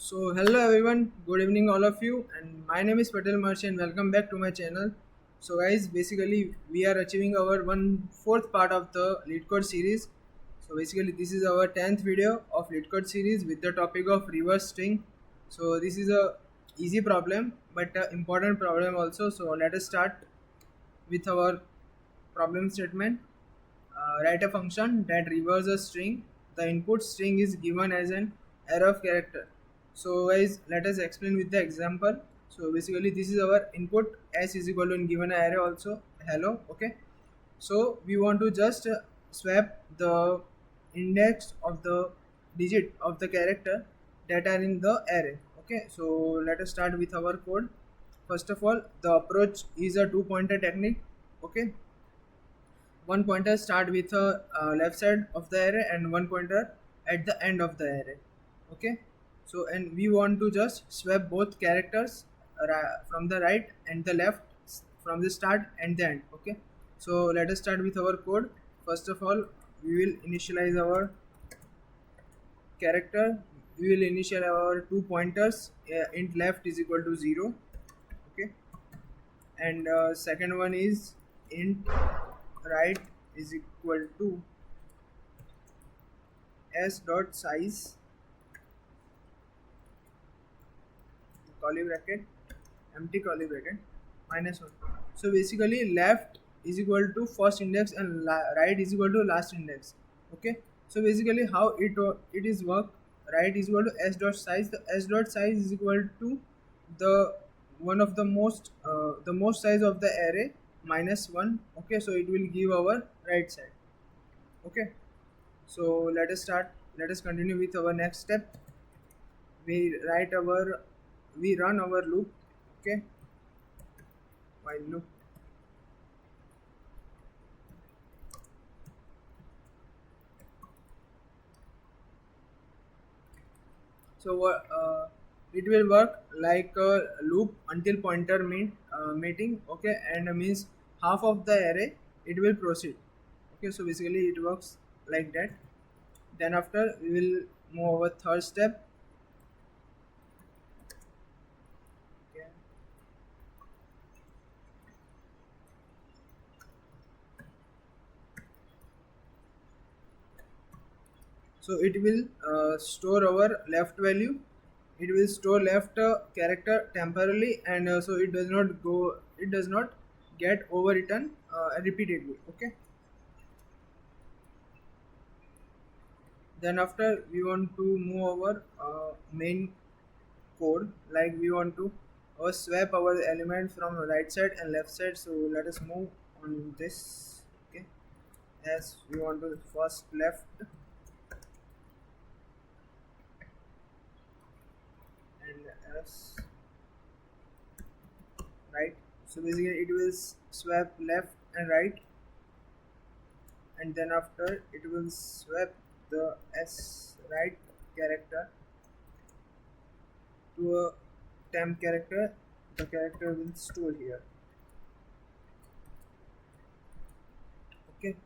Hello everyone, good evening all of you, and my name is Patel Marshi and welcome back to my channel. So guys, basically we are achieving our one fourth part of the LeetCode series. So basically this is our 10th video of LeetCode series with the topic of reverse string. So this is a easy problem but a important problem also. So let us start with our problem statement. Write a function that reverses a string. The input string is given as an array of character. So guys, let us explain with the example. So basically this is our input s is equal to in given array also hello. Okay, so we want to just swap the index of the digit of the character that are in the array. Okay, so let us start with our code. First of all, the approach is a two pointer technique. Okay, one pointer start with a left side of the array and one pointer at the end of the array. Okay, so and we want to just swap both characters from the right and the left, from the start and the end. Okay, so let us start with our code. First of all, we will initialize our character. We will initialize our two pointers. Int left is equal to 0. Okay, and second one is int right is equal to s dot size curly bracket empty curly bracket -1. So basically left is equal to first index and right is equal to last index. Okay, so basically how it is work. Right is equal to s dot size. The s dot size is equal to the one of the most size of the array -1. Okay, so it will give our right side. Okay, so let us continue with our next step. We run our loop. Okay, while loop. So it will work like a loop until pointer meeting. Okay, and means half of the array it will proceed. Okay, so basically it works like that. Then after we will move our third step. Okay, so it will store our left value. It will store left character temporarily, and so it does not get overwritten repeatedly. Okay, then after we want to move our main code, like we want to swap our element from right side and left side. So let us move on this. Okay, as we want to first left and as right. So basically it will swap left and right, and then after it will swap the s right character to a temp character. The character will store here. Okay,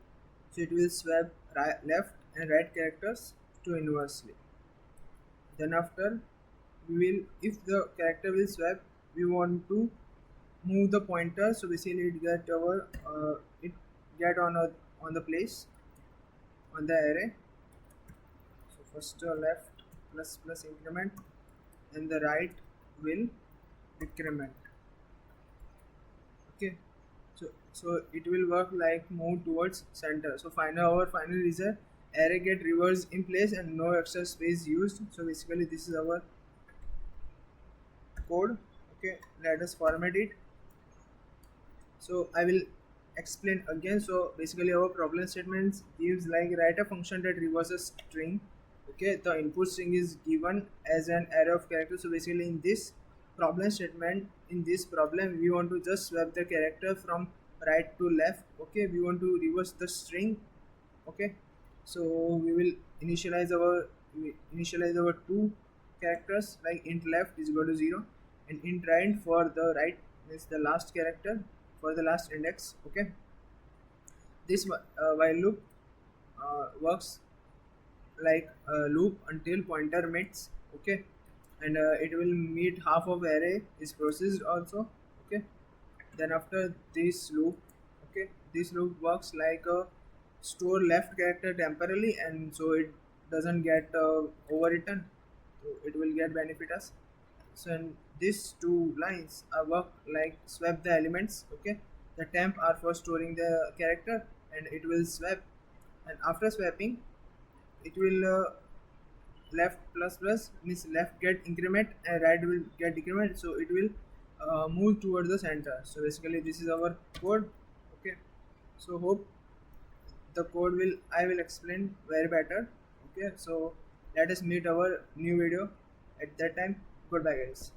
so it will swap left and right characters to inversely. Then after we will, if the character will swap, we want to move the pointer. So basically it get on the place on the array. So first left plus increment, and the right will decrement. Okay, so it will work like move towards center. So our final result, array get reversed in place and no extra space used. So basically this is our code. Okay, let us format it. So I will explain again. So basically our problem statements gives like write a function that reverses string. Okay, the input string is given as an array of characters. So basically in this problem statement, in this problem we want to just swap the character from right to left. Okay, we want to reverse the string. Okay, so we initialize our two characters, like int left is equal to 0 and int right for the right is the last character for the last index. Okay, this while loop works like a loop until pointer meets. Okay, and it will meet half of array is processed also. Okay, then after this loop, okay, this loop works like a store left character temporarily, and so it doesn't get overwritten, so it will get benefit us. So and these two lines are work like swap the elements. Okay, the temp are for storing the character, and it will swap, and after swapping it will left plus plus means left get increment and right will get decrement, so it will move towards the center. So basically this is our code. Okay, so hope the code will I will explain very better. Okay, so let us meet our new video at that time. Goodbye guys.